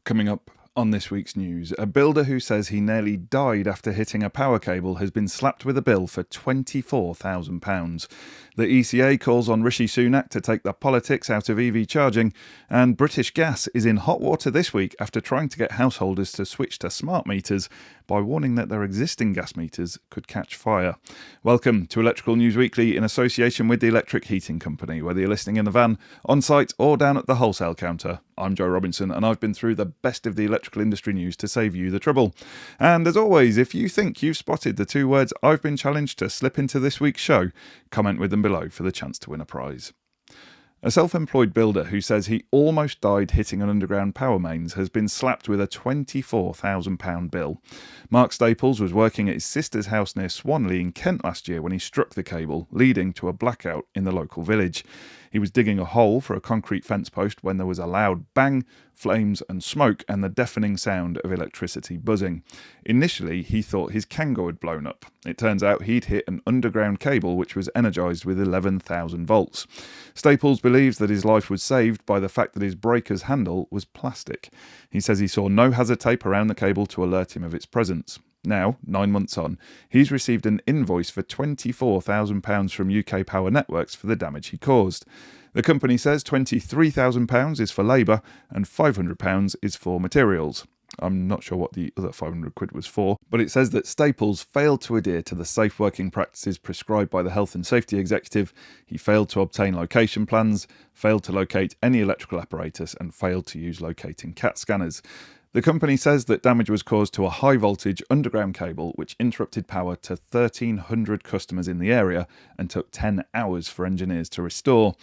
Coming up on this week's news, a builder who says he nearly died after hitting a power cable has been slapped with a bill for £24,000. The ECA calls on Rishi Sunak to take the politics out of EV charging, and British Gas is in hot water this week after trying to get householders to switch to smart meters by warning that their existing gas meters could catch fire. Welcome to Electrical News Weekly in association with the Electric Heating Company, whether you're listening in the van, on site or down at the wholesale counter. I'm Joe Robinson and I've been through the best of the electrical industry news to save you the trouble. And as always, if you think you've spotted the two words I've been challenged to slip into this week's show, comment with them below for the chance to win a prize. A self-employed builder who says he almost died hitting an underground power mains has been slapped with a £24,000 bill. Mark Staples was working at his sister's house near Swanley in Kent last year when he struck the cable, leading to a blackout in the local village. He was digging a hole for a concrete fence post when there was a loud bang, flames and smoke and the deafening sound of electricity buzzing. Initially, he thought his Kango had blown up. It turns out he'd hit an underground cable which was energised with 11,000 volts. Staples believes that his life was saved by the fact that his breaker's handle was plastic. He says he saw no hazard tape around the cable to alert him of its presence. Now, 9 months on, he's received an invoice for £24,000 from UK Power Networks for the damage he caused. The company says £23,000 is for labour and £500 is for materials. I'm not sure what the other £500 was for, but it says that Staples failed to adhere to the safe working practices prescribed by the Health and Safety Executive. He failed to obtain location plans, failed to locate any electrical apparatus and failed to use locating CAT scanners. The company says that damage was caused to a high-voltage underground cable which interrupted power to 1,300 customers in the area and took 10 hours for engineers to restore.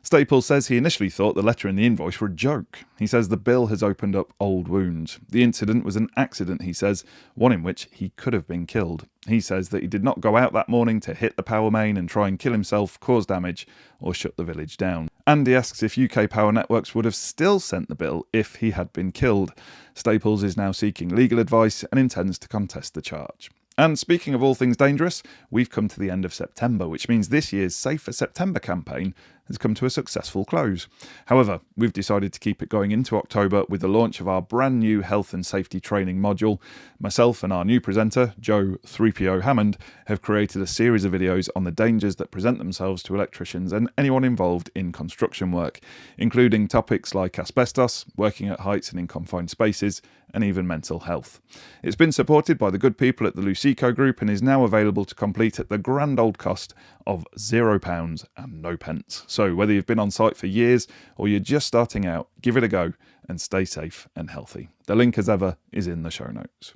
Staples says he initially thought the letter in the invoice were a joke. He says the bill has opened up old wounds. The incident was an accident, he says, one in which he could have been killed. He says that he did not go out that morning to hit the power main and try and kill himself, cause damage or shut the village down. And he asks if UK Power Networks would have still sent the bill if he had been killed. Staples is now seeking legal advice and intends to contest the charge. And speaking of all things dangerous, we've come to the end of September, which means this year's Safer September campaign has come to a successful close. However, we've decided to keep it going into October with the launch of our brand new health and safety training module. Myself and our new presenter, Joe 3PO Hammond, have created a series of videos on the dangers that present themselves to electricians and anyone involved in construction work, including topics like asbestos, working at heights and in confined spaces, and even mental health. It's been supported by the good people at the Luceco Group and is now available to complete at the grand old cost of £0 and no pence. So whether you've been on site for years or you're just starting out, give it a go and stay safe and healthy. The link, as ever, is in the show notes.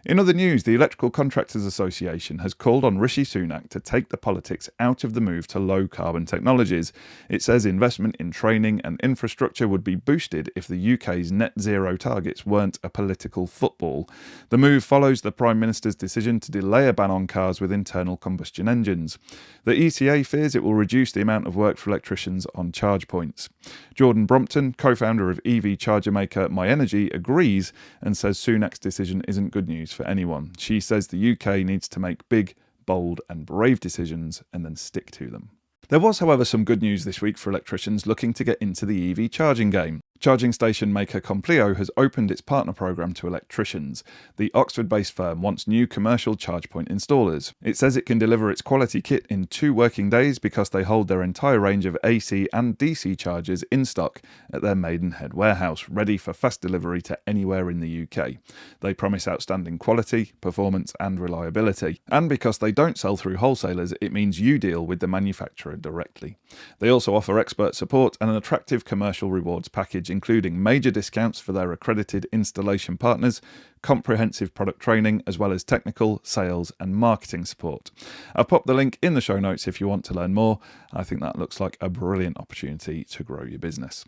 In other news, the Electrical Contractors Association has called on Rishi Sunak to take the politics out of the move to low-carbon technologies. It says investment in training and infrastructure would be boosted if the UK's net zero targets weren't a political football. The move follows the Prime Minister's decision to delay a ban on cars with internal combustion engines. The ECA fears it will reduce the amount of work for electricians on charge points. Jordan Brompton, co-founder of EV charger maker My Energy, agrees and says Sunak's decision isn't good news for anyone. She says the UK needs to make big, bold and brave decisions and then stick to them. There was, however, some good news this week for electricians looking to get into the EV charging game. Charging station maker Compleo has opened its partner programme to electricians. The Oxford-based firm wants new commercial charge point installers. It says it can deliver its quality kit in 2 working days because they hold their entire range of AC and DC chargers in stock at their Maidenhead warehouse, ready for fast delivery to anywhere in the UK. They promise outstanding quality, performance and reliability. And because they don't sell through wholesalers, it means you deal with the manufacturer directly. They also offer expert support and an attractive commercial rewards package, including major discounts for their accredited installation partners, comprehensive product training, as well as technical, sales and marketing support. I've popped the link in the show notes if you want to learn more. I think that looks like a brilliant opportunity to grow your business.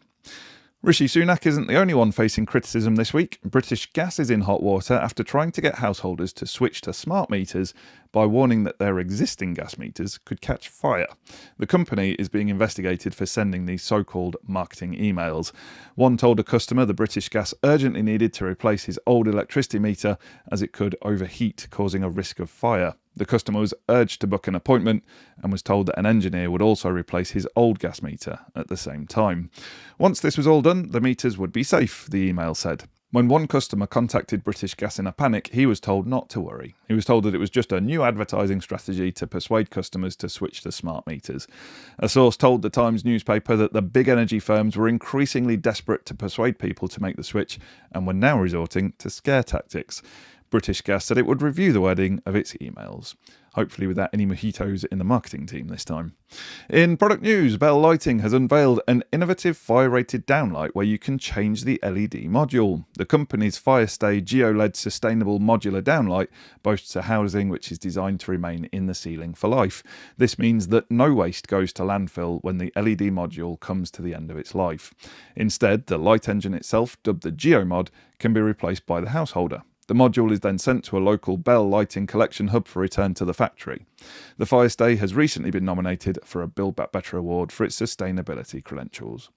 Rishi Sunak isn't the only one facing criticism this week. British Gas is in hot water after trying to get householders to switch to smart meters by warning that their existing gas meters could catch fire. The company is being investigated for sending these so-called marketing emails. One told a customer the British Gas urgently needed to replace his old electricity meter as it could overheat, causing a risk of fire. The customer was urged to book an appointment and was told that an engineer would also replace his old gas meter at the same time. Once this was all done, the meters would be safe, the email said. When one customer contacted British Gas in a panic, he was told not to worry. He was told that it was just a new advertising strategy to persuade customers to switch to smart meters. A source told the Times newspaper that the big energy firms were increasingly desperate to persuade people to make the switch and were now resorting to scare tactics. British Gas said it would review the wording of its emails. Hopefully without any mojitos in the marketing team this time. In product news, Bell Lighting has unveiled an innovative fire-rated downlight where you can change the LED module. The company's FireStay GeoLED sustainable modular downlight boasts a housing which is designed to remain in the ceiling for life. This means that no waste goes to landfill when the LED module comes to the end of its life. Instead, the light engine itself, dubbed the GeoMod, can be replaced by the householder. The module is then sent to a local Bell Lighting collection hub for return to the factory. The FireStay has recently been nominated for a Build Back Better award for its sustainability credentials.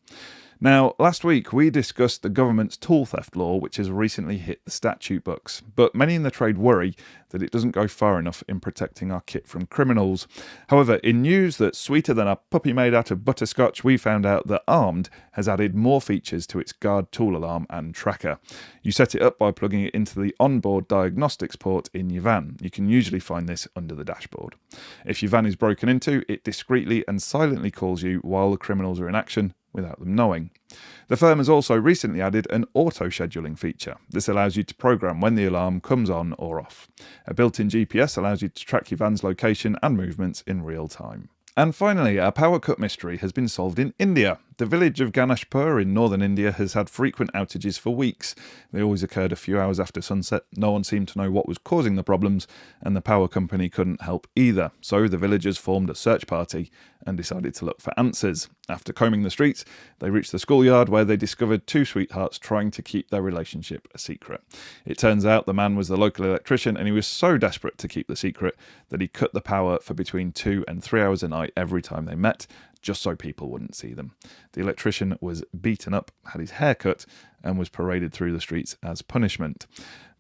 Now, last week we discussed the government's tool theft law, which has recently hit the statute books, but many in the trade worry that it doesn't go far enough in protecting our kit from criminals. However, in news that's sweeter than a puppy made out of butterscotch, we found out that Armed has added more features to its guard tool alarm and tracker. You set it up by plugging it into the onboard diagnostics port in your van. You can usually find this under the dashboard. If your van is broken into, it discreetly and silently calls you while the criminals are in action, without them knowing. The firm has also recently added an auto-scheduling feature. This allows you to program when the alarm comes on or off. A built-in GPS allows you to track your van's location and movements in real time. And finally, a power cut mystery has been solved in India. The village of Ganeshpur in northern India has had frequent outages for weeks. They always occurred a few hours after sunset. No one seemed to know what was causing the problems, and the power company couldn't help either. So the villagers formed a search party and decided to look for answers. After combing the streets, they reached the schoolyard where they discovered two sweethearts trying to keep their relationship a secret. It turns out the man was the local electrician, and he was so desperate to keep the secret that he cut the power for between 2 and 3 hours a night every time they met, just so people wouldn't see them. The electrician was beaten up, had his hair cut, and was paraded through the streets as punishment.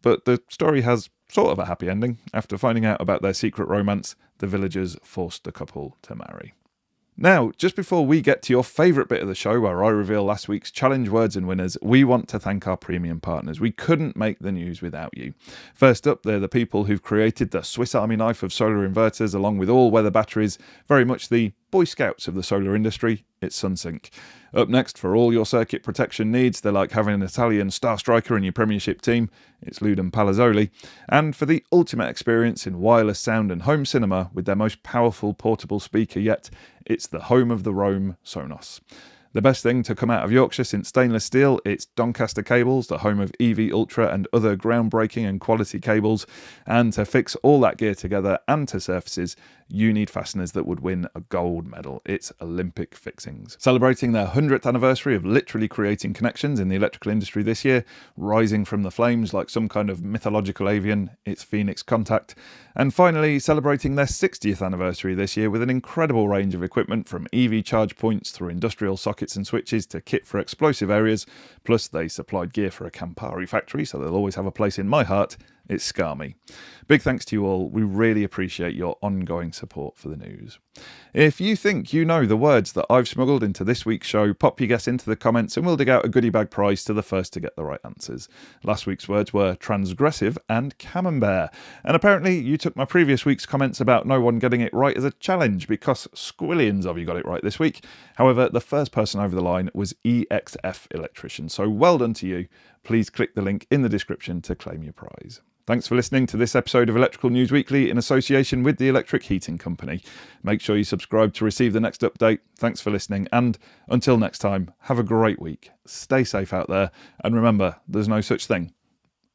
But the story has sort of a happy ending. After finding out about their secret romance, the villagers forced the couple to marry. Now, just before we get to your favourite bit of the show where I reveal last week's challenge words and winners, we want to thank our premium partners. We couldn't make the news without you. First up, they're the people who've created the Swiss Army knife of solar inverters along with all-weather batteries, very much the Boy Scouts of the solar industry. It's SunSync. Up next, for all your circuit protection needs, they're like having an Italian star striker in your Premiership team. It's Ludum Palazzoli. And for the ultimate experience in wireless sound and home cinema with their most powerful portable speaker yet, it's the home of the Roam Sonos. The best thing to come out of Yorkshire since stainless steel, it's Doncaster Cables, the home of EV Ultra and other groundbreaking and quality cables. And to fix all that gear together and to surfaces, you need fasteners that would win a gold medal. It's Olympic Fixings. Celebrating their 100th anniversary of literally creating connections in the electrical industry this year, rising from the flames like some kind of mythological avian, it's Phoenix Contact. And finally, celebrating their 60th anniversary this year with an incredible range of equipment from EV charge points through industrial sockets and switches to kit for explosive areas. Plus, they supplied gear for a Campari factory, so they'll always have a place in my heart. It's Scarmy. Big thanks to you all. We really appreciate your ongoing support for the news. If you think you know the words that I've smuggled into this week's show, pop your guess into the comments and we'll dig out a goodie bag prize to the first to get the right answers. Last week's words were transgressive and camembert. And apparently you took my previous week's comments about no one getting it right as a challenge because squillions of you got it right this week. However, the first person over the line was eFIXX Electrician. So well done to you. Please click the link in the description to claim your prize. Thanks for listening to this episode of Electrical News Weekly in association with the Electric Heating Company. Make sure you subscribe to receive the next update. Thanks for listening, and until next time, have a great week. Stay safe out there, and remember, there's no such thing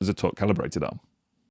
as a torque calibrated arm.